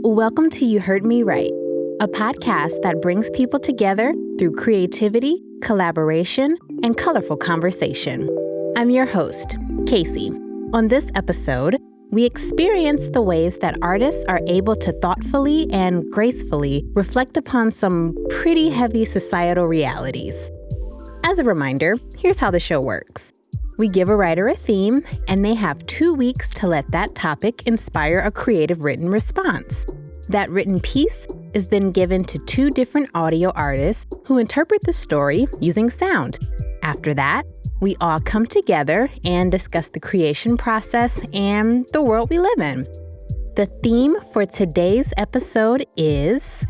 Welcome to You Heard Me Right, a podcast that brings people together through creativity, collaboration, and colorful conversation. I'm your host, Casey. On this episode, we experience the ways that artists are able to thoughtfully and gracefully reflect upon some pretty heavy societal realities. As a reminder, here's how the show works. We give a writer a theme, and they have 2 weeks to let that topic inspire a creative written response. That written piece is then given to 2 different audio artists who interpret the story using sound. After that, we all come together and discuss the creation process and the world we live in. The theme for today's episode is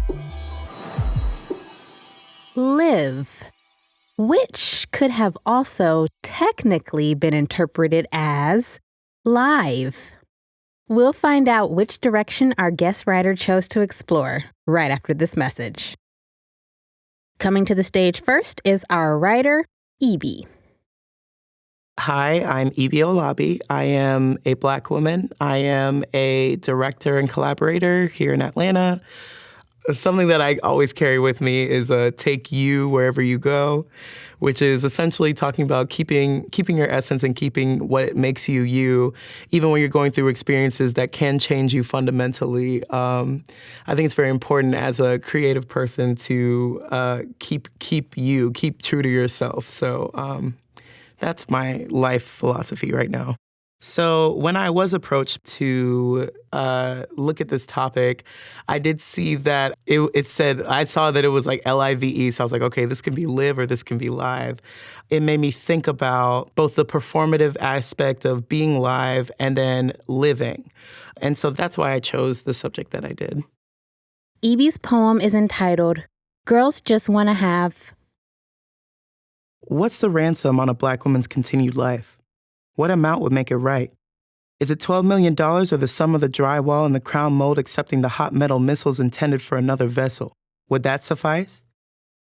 Live, which could have also technically been interpreted as live. We'll find out which direction our guest writer chose to explore right after this message. Coming to the stage first is our writer, Ibi. Hi, I'm Ibi Owolabi. I am a Black woman. I am a director and collaborator here in Atlanta. Something that I always carry with me is take you wherever you go, which is essentially talking about keeping your essence and keeping what makes you you, even when you're going through experiences that can change you fundamentally. I think it's very important as a creative person to keep true to yourself. So that's my life philosophy right now. So when I was approached to look at this topic, I did see that I saw that it was like LIVE. So I was like, okay, this can be live or this can be live. It made me think about both the performative aspect of being live and then living. And so that's why I chose the subject that I did. Ibi's poem is entitled, Girls Just Want to Have. What's the ransom on a Black woman's continued life? What amount would make it right? Is it $12 million or the sum of the drywall and the crown mold accepting the hot metal missiles intended for another vessel? Would that suffice?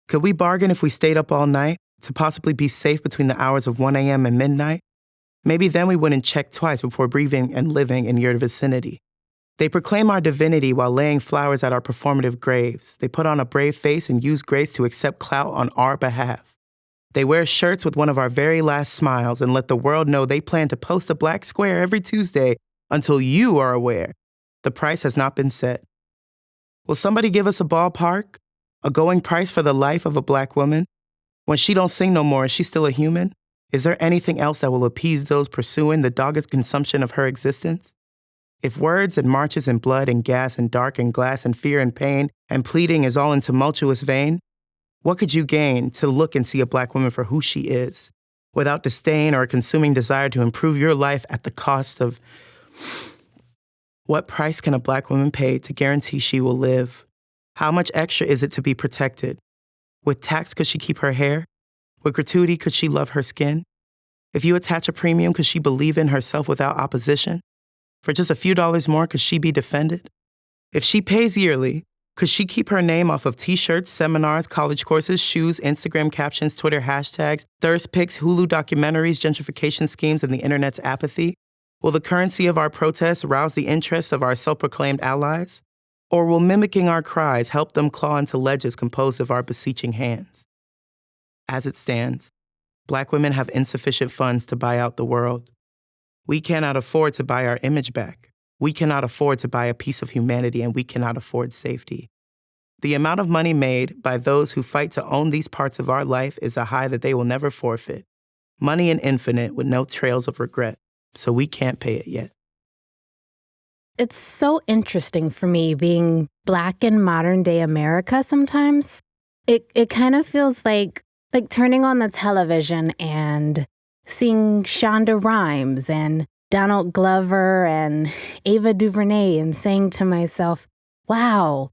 Could we bargain if we stayed up all night to possibly be safe between the hours of 1 a.m. and midnight? Maybe then we wouldn't check twice before breathing and living in your vicinity. They proclaim our divinity while laying flowers at our performative graves. They put on a brave face and use grace to accept clout on our behalf. They wear shirts with one of our very last smiles and let the world know they plan to post a black square every Tuesday until you are aware. The price has not been set. Will somebody give us a ballpark? A going price for the life of a Black woman? When she don't sing no more, is she still a human? Is there anything else that will appease those pursuing the dogged consumption of her existence? If words and marches and blood and gas and dark and glass and fear and pain and pleading is all in tumultuous vein, what could you gain to look and see a Black woman for who she is, without disdain or a consuming desire to improve your life at the cost of... What price can a Black woman pay to guarantee she will live? How much extra is it to be protected? With tax, could she keep her hair? With gratuity, could she love her skin? If you attach a premium, could she believe in herself without opposition? For just a few dollars more, could she be defended? If she pays yearly, could she keep her name off of T-shirts, seminars, college courses, shoes, Instagram captions, Twitter hashtags, thirst pics, Hulu documentaries, gentrification schemes, and the internet's apathy? Will the currency of our protests rouse the interest of our self-proclaimed allies? Or will mimicking our cries help them claw into ledges composed of our beseeching hands? As it stands, Black women have insufficient funds to buy out the world. We cannot afford to buy our image back. We cannot afford to buy a piece of humanity, and we cannot afford safety. The amount of money made by those who fight to own these parts of our life is a high that they will never forfeit. Money and infinite with no trails of regret, so we can't pay it yet. It's so interesting for me being Black in modern day America sometimes. It kind of feels like turning on the television and seeing Shonda Rhimes and Donald Glover and Ava DuVernay and saying to myself, wow,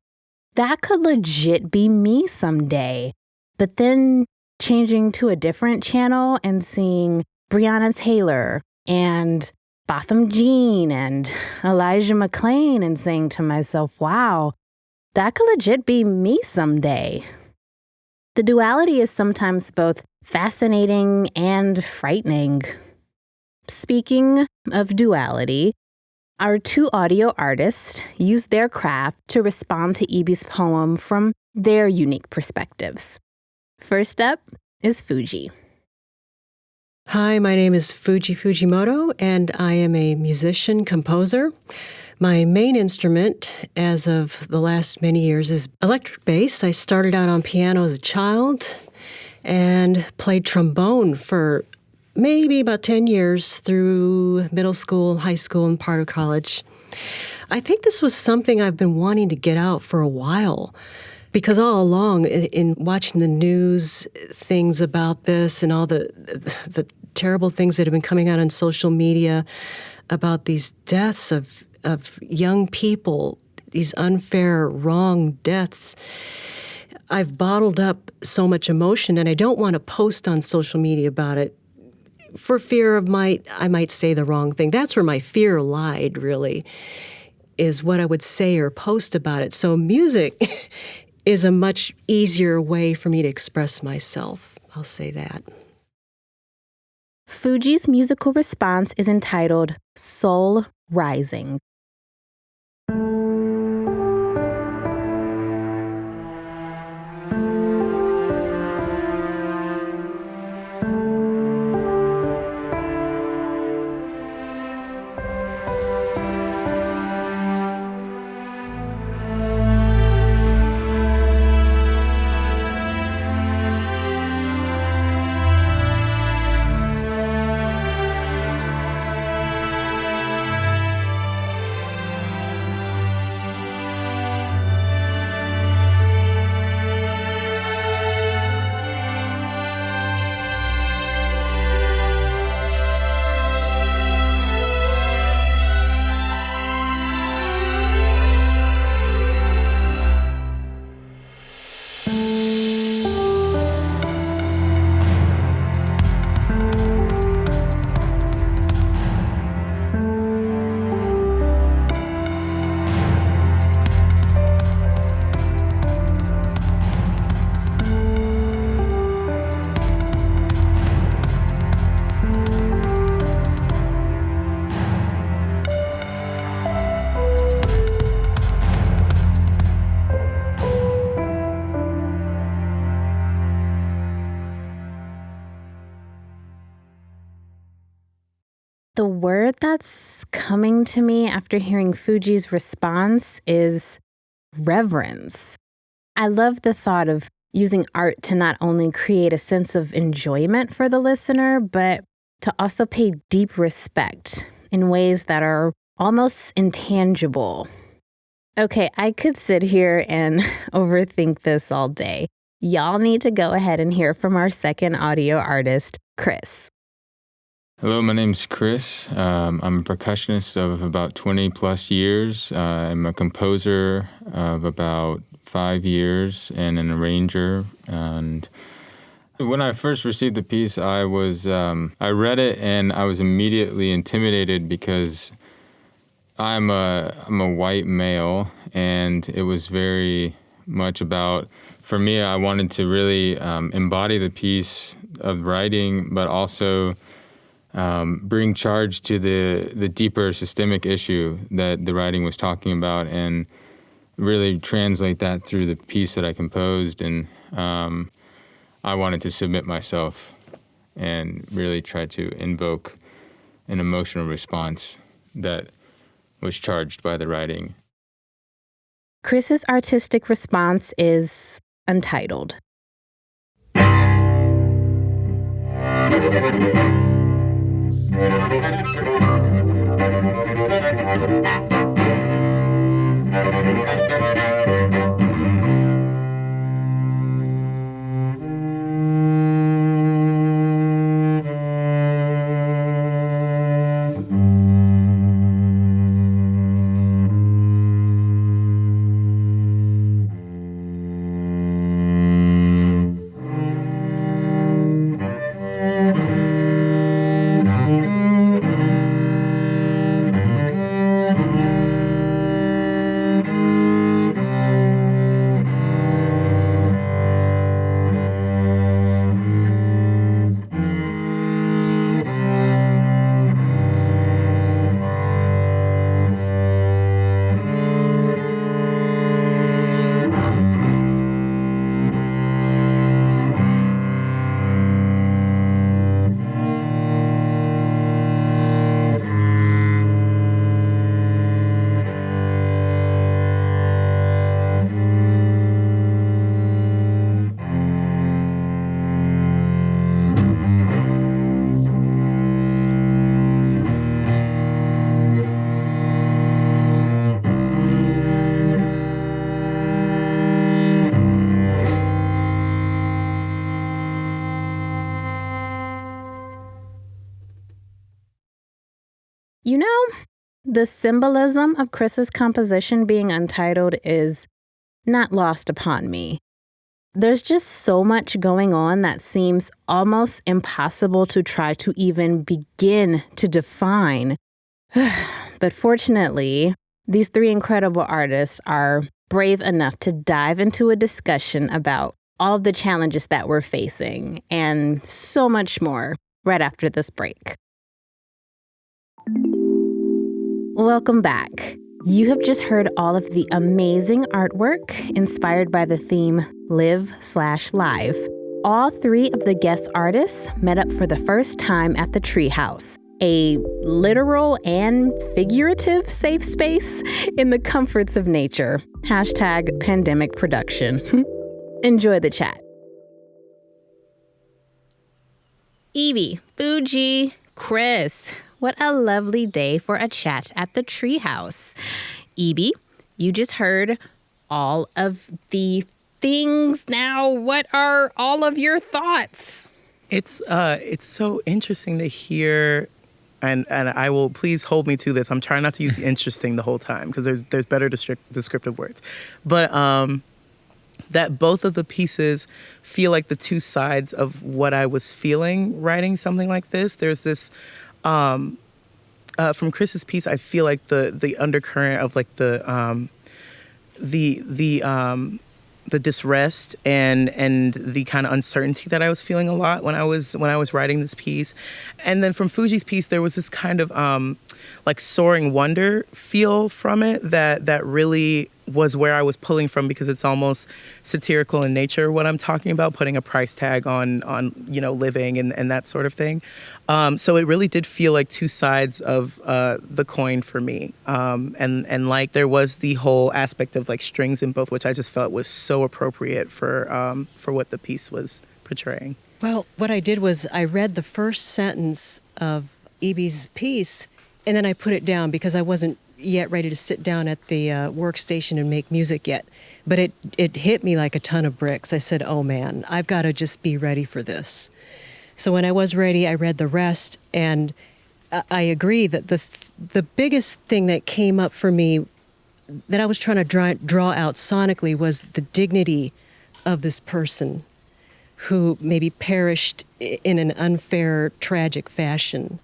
that could legit be me someday. But then changing to a different channel and seeing Breonna Taylor and Botham Jean and Elijah McClain and saying to myself, wow, that could legit be me someday. The duality is sometimes both fascinating and frightening. Speaking of duality, Our two audio artists used their craft to respond to Ibi's poem from their unique perspectives. First up is Fuji. Hi, my name is Fuji Fujimoto, and I am a musician, composer. My main instrument, as of the last many years, is electric bass. I started out on piano as a child and played trombone for maybe about 10 years through middle school, high school, and part of college. I think this was something I've been wanting to get out for a while, because all along in watching the news, things about this and all the terrible things that have been coming out on social media about these deaths of young people, these unfair, wrong deaths, I've bottled up so much emotion, and I don't want to post on social media about it for fear of I might say the wrong thing. That's where my fear lied, really, is what I would say or post about it. So music is a much easier way for me to express myself. I'll say that. Fuji's musical response is entitled Soul Rising. The word that's coming to me after hearing Fuji's response is reverence. I love the thought of using art to not only create a sense of enjoyment for the listener, but to also pay deep respect in ways that are almost intangible. Okay, I could sit here and overthink this all day. Y'all need to go ahead and hear from our second audio artist, Chris. Hello, my name's Chris. I'm a percussionist of about 20 plus years. I'm a composer of about 5 years and an arranger. And when I first received the piece, I read it and I was immediately intimidated because I'm a white male, and it was very much about, for me, I wanted to really embody the piece of writing, but also bring charge to the deeper systemic issue that the writing was talking about, and really translate that through the piece that I composed. And I wanted to submit myself and really try to invoke an emotional response that was charged by the writing. Chris's artistic response is untitled. The symbolism of Chris's composition being untitled is not lost upon me. There's just so much going on that seems almost impossible to try to even begin to define. But fortunately, these three incredible artists are brave enough to dive into a discussion about all of the challenges that we're facing and so much more right after this break. Welcome back. You have just heard all of the amazing artwork inspired by the theme Live/Live. All three of the guest artists met up for the first time at the Treehouse, a literal and figurative safe space in the comforts of nature. #pandemic production. Enjoy the chat. Ibi, Fuji, Chris. What a lovely day for a chat at the Treehouse. Ibi, you just heard all of the things. Now, what are all of your thoughts? It's so interesting to hear, and I will, please hold me to this. I'm trying not to use interesting the whole time because there's better descriptive words. But that both of the pieces feel like the two sides of what I was feeling writing something like this. There's this from Chris's piece, I feel like the undercurrent of like the disrest and the kind of uncertainty that I was feeling a lot when I was writing this piece. And then from Fuji's piece, there was this kind of like soaring wonder feel from it that really was where I was pulling from, because it's almost satirical in nature, what I'm talking about, putting a price tag on living and that sort of thing. So it really did feel like two sides of the coin for me. And like there was the whole aspect of like strings in both, which I just felt was so appropriate for what the piece was portraying. Well, what I did was I read the first sentence of Ibi's piece, and then I put it down because I wasn't yet ready to sit down at the workstation and make music yet. But it hit me like a ton of bricks. I said, oh man, I've got to just be ready for this. So when I was ready, I read the rest, and I agree that the biggest thing that came up for me that I was trying to draw out sonically was the dignity of this person who maybe perished in an unfair, tragic fashion.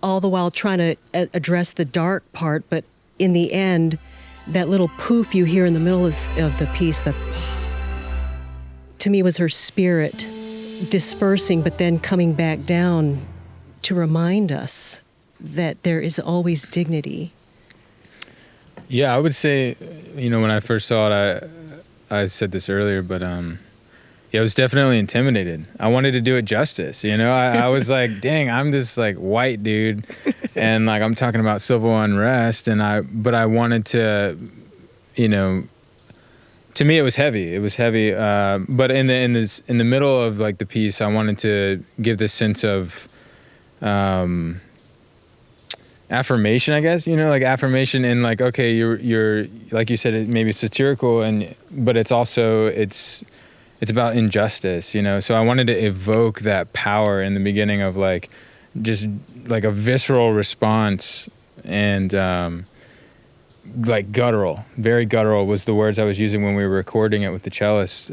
All the while trying to address the dark part, but in the end, that little poof you hear in the middle of the piece, to me was her spirit dispersing, but then coming back down to remind us that there is always dignity. Yeah, I would say, when I first saw it, I said this earlier, but yeah, I was definitely intimidated. I wanted to do it justice, I was like, dang, I'm this like white dude, and like I'm talking about civil unrest, but I wanted to, to me it was heavy. It was heavy, but in the middle of like the piece, I wanted to give this sense of affirmation, I guess, like affirmation in like, okay, you're like you said, it maybe satirical, but it's also it's about injustice, so I wanted to evoke that power in the beginning of like just like a visceral response, and like guttural, very guttural was the words I was using when we were recording it with the cellist,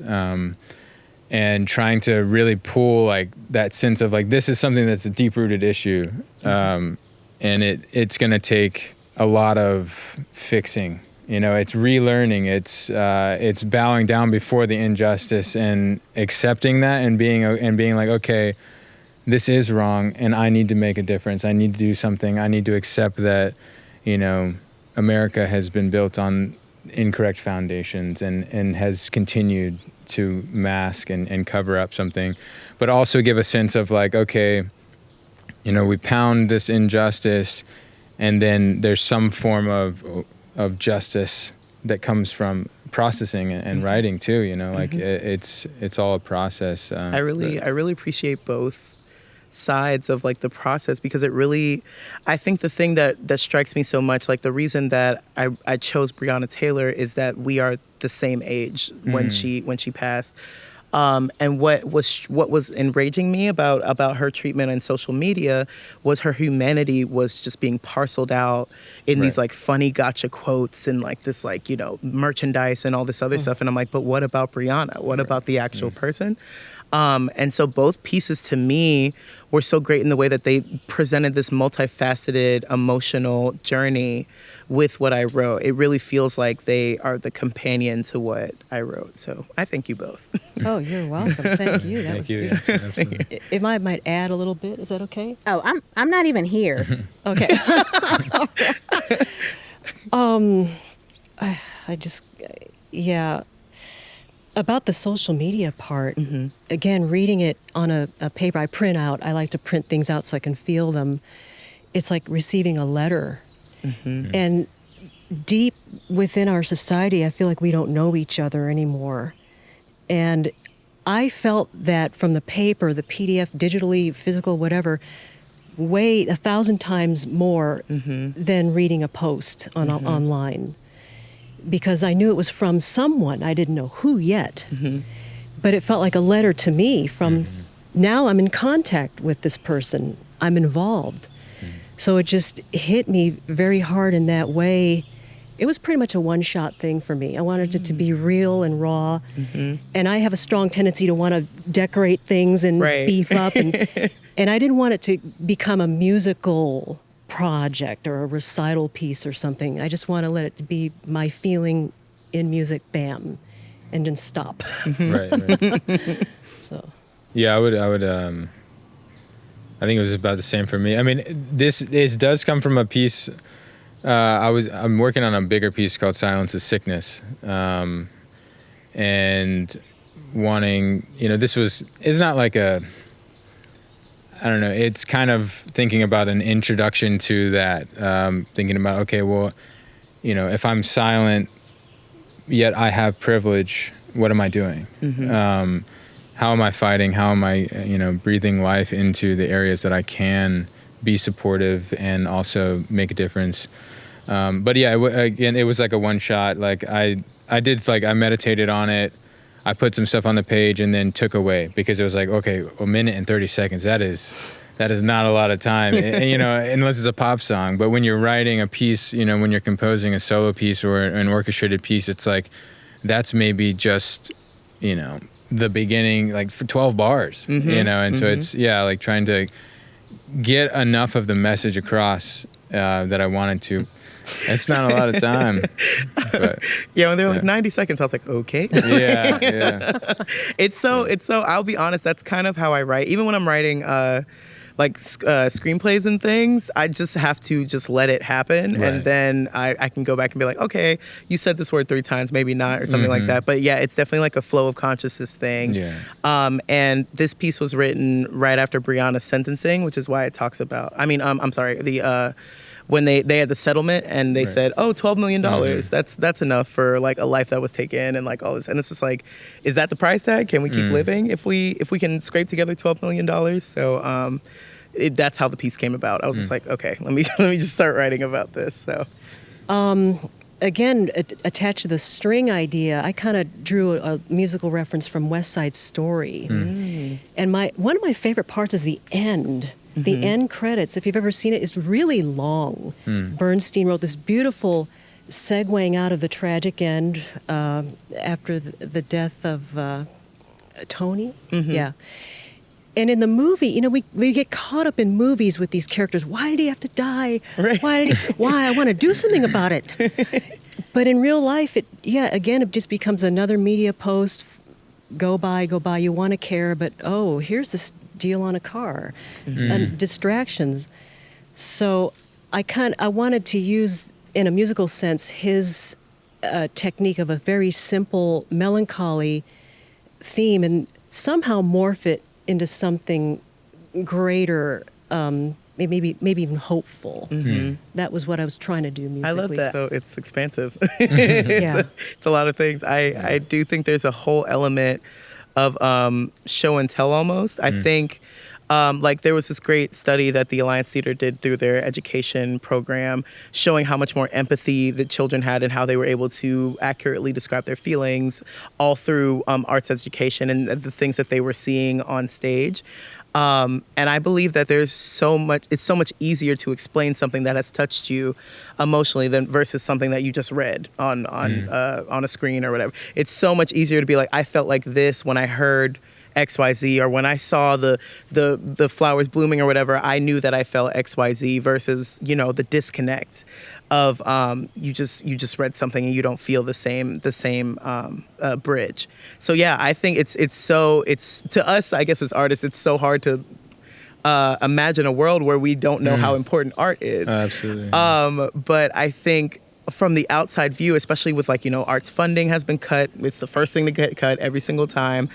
and trying to really pull like that sense of like, this is something that's a deep-rooted issue, and it's going to take a lot of fixing. It's relearning. It's bowing down before the injustice and accepting that and being like, okay, this is wrong, and I need to make a difference. I need to do something. I need to accept that, America has been built on incorrect foundations and has continued to mask and cover up something, but also give a sense of like, okay, we pound this injustice, and then there's some form of justice that comes from processing and writing too, like it's all a process. I really appreciate both sides of like the process, because I think the thing that strikes me so much, like the reason that I chose Breonna Taylor is that we are the same age when she passed. And what was enraging me about her treatment on social media was her humanity was just being parceled out in these like funny gotcha quotes and like this like, merchandise and all this other stuff. And I'm like, but what about Brianna? What about the actual person? And so both pieces to me were so great in the way that they presented this multifaceted emotional journey with what I wrote. It really feels like they are the companion to what I wrote. So I thank you both. Oh, you're welcome. Thank you. That was you. Yeah, absolutely. If I might add a little bit, is that okay? Oh, I'm not even here. Okay. I just, about the social media part, again, reading it on a paper I print out, I like to print things out so I can feel them. It's like receiving a letter. And deep within our society, I feel like we don't know each other anymore. And I felt that from the paper, the PDF, digitally, physical, whatever, way 1,000 times more than reading a post online. Because I knew it was from someone. I didn't know who yet. But it felt like a letter to me from, now I'm in contact with this person. I'm involved. So it just hit me very hard in that way. It was pretty much a one-shot thing for me. I wanted it to be real and raw. And I have a strong tendency to want to decorate things and beef up. And I didn't want it to become a musical project or a recital piece or something. I just want to let it be my feeling in music, bam, and then stop. Right. So. Yeah, I would. I think it was about the same for me. I mean, this does come from a piece. I'm working on a bigger piece called "Silence is Sickness," and wanting, it's not like a. I don't know. It's kind of thinking about an introduction to that. Thinking about, okay, well, if I'm silent, yet I have privilege, what am I doing? How am I fighting? How am I, breathing life into the areas that I can be supportive and also make a difference? But yeah, again, it was like a one shot. Like I meditated on it. I put some stuff on the page and then took away because it was like, okay, a minute and 30 seconds. That is not a lot of time, unless it's a pop song. But when you're writing a piece, when you're composing a solo piece or an orchestrated piece, it's like, that's maybe just, the beginning, like for 12 bars, and so it's, like trying to get enough of the message across that I wanted to. It's not a lot of time. But, when they're like 90 seconds, I was like, okay. Yeah. It's so, I'll be honest, that's kind of how I write. Even when I'm writing screenplays and things, I just have to just let it happen. Right. And then I can go back and be like, okay, you said this word 3 times, maybe not, or something like that. But yeah, it's definitely like a flow of consciousness thing. Yeah. And this piece was written right after Brianna's sentencing, which is why it talks about, when they had the settlement and they said, oh, $12 million, that's enough for like a life that was taken and like all this. And it's just like, is that the price tag? Can we keep living if we can scrape together $12 million? So that's how the piece came about. I was just like, okay, let me just start writing about this. So, again, attached to the string idea, I kind of drew a musical reference from West Side Story. And one of my favorite parts is the end. The end credits, if you've ever seen it, is really long. Bernstein wrote this beautiful segueing out of the tragic end after the death of Tony. Yeah. And in the movie, we get caught up in movies with these characters. Why did he have to die? Right. Why? I want to do something about it. But in real life, it just becomes another media post. Go by. You want to care, but here's this deal on a car and distractions. So I wanted to use, in a musical sense, his technique of a very simple melancholy theme and somehow morph it into something greater, maybe even hopeful. That was what I was trying to do musically. I love that. So it's expansive. It's a lot of things. I do think there's a whole element of show and tell almost. I think Like there was this great study that the Alliance Theater did through their education program showing how much more empathy the children had and how they were able to accurately describe their feelings all through arts education and the things that they were seeing on stage. And I believe that it's so much easier to explain something that has touched you emotionally than versus something that you just read on a screen or whatever. It's so much easier to be like, I felt like this when I heard XYZ, or when I saw the flowers blooming or whatever, I knew that I felt XYZ versus, the disconnect of you just read something and you don't feel the same bridge. So yeah, I think it's to us, I guess as artists, it's so hard to imagine a world where we don't know how important art is. Absolutely. But I think from the outside view, especially with arts funding has been cut, it's the first thing to get cut every single time.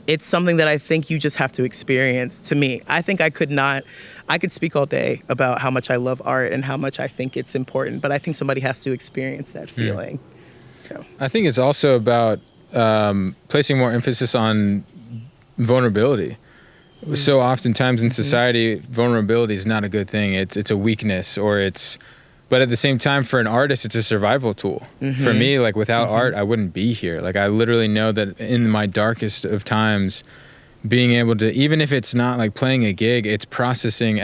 It's something that I think you just have to experience. To me, I think I could speak all day about how much I love art and how much I think it's important, but I think somebody has to experience that feeling. So I think it's also about placing more emphasis on vulnerability. So oftentimes in society, vulnerability is not a good thing. It's a weakness, but at the same time, for an artist, it's a survival tool. For me, without art, I wouldn't be here. I literally know that in my darkest of times, being able to, even if it's not playing a gig, it's processing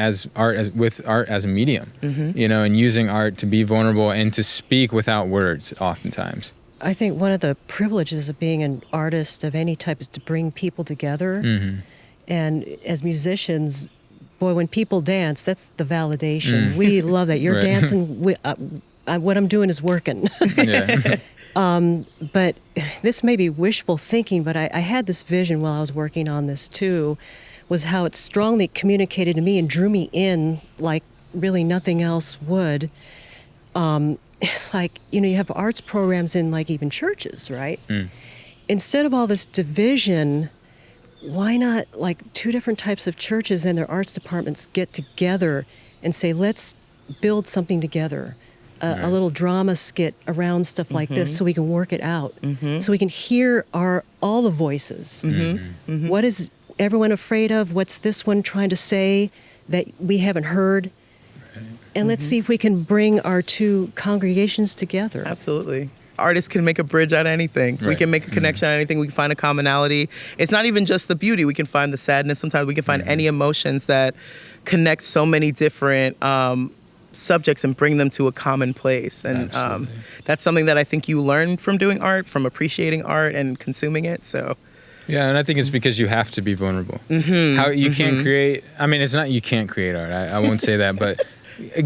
with art as a medium, and using art to be vulnerable and to speak without words oftentimes. I think one of the privileges of being an artist of any type is to bring people together. And as musicians, boy, when people dance, that's the validation. We love that. You're dancing. What I'm doing is working. But this may be wishful thinking, but I had this vision while I was working on this too, was how it strongly communicated to me and drew me in like really nothing else would. It's like, you have arts programs in even churches, right? Instead of all this division, why not two different types of churches and their arts departments get together and say, let's build something together, a little drama skit around stuff like this so we can work it out, so we can hear all the voices. What is everyone afraid of? What's this one trying to say that we haven't heard? And let's see if we can bring our two congregations together. Absolutely. Artists can make a bridge out of anything. We can make a connection out of anything. We can find a commonality. It's not even just the beauty. We can find the sadness. Sometimes we can find any emotions that connect so many different subjects and bring them to a common place. And that's something that I think you learn from doing art, from appreciating art and consuming it. So. Yeah, and I think it's because you have to be vulnerable. How you can't create, it's not you can't create art. I won't say that, but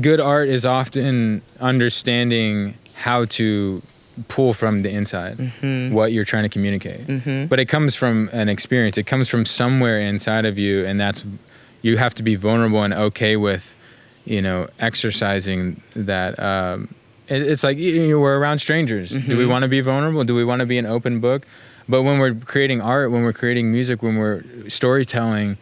good art is often understanding how to pull from the inside what you're trying to communicate. But it comes from an experience. It comes from somewhere inside of you, and you have to be vulnerable and okay with, exercising that. It's like we're around strangers. Do we want to be vulnerable? Do we want to be an open book? But when we're creating art, when we're creating music, when we're storytelling,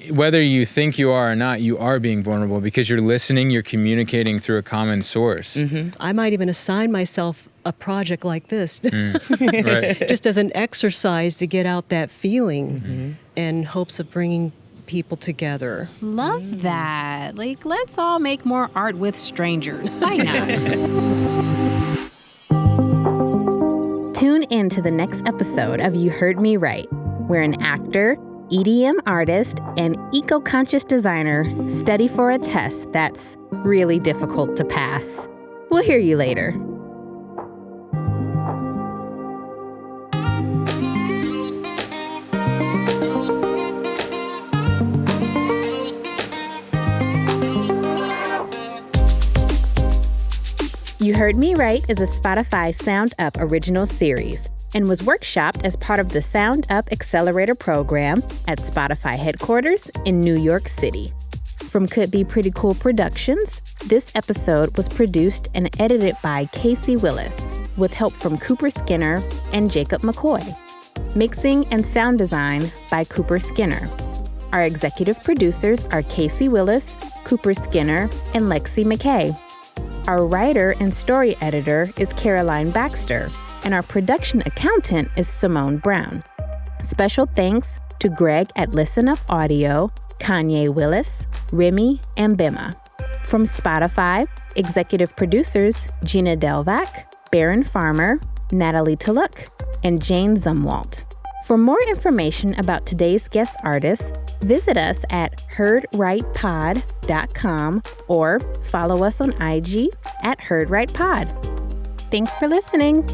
whether you think you are or not, you are being vulnerable because you're listening, you're communicating through a common source. I might even assign myself a project like this, just as an exercise to get out that feeling in hopes of bringing people together. Love that. Let's all make more art with strangers. Why not? Tune in to the next episode of You Heard Me Right, where an actor, EDM artist, and eco-conscious designer study for a test that's really difficult to pass. We'll hear you later. You Heard Me Right is a Spotify Sound Up original series and was workshopped as part of the Sound Up Accelerator program at Spotify headquarters in New York City. From Could Be Pretty Cool Productions, this episode was produced and edited by Casey Willis, with help from Cooper Skinner and Jacob McCoy. Mixing and sound design by Cooper Skinner. Our executive producers are Casey Willis, Cooper Skinner, and Lexi McKay. Our writer and story editor is Caroline Baxter, and our production accountant is Simone Brown. Special thanks to Greg at Listen Up Audio, Kanye Willis, Remy, and Bima. From Spotify, executive producers Gina Delvac, Baron Farmer, Natalie Tulloch, and Jane Zumwalt. For more information about today's guest artists, visit us at heardrightpod.com or follow us on IG at heardrightpod. Thanks for listening.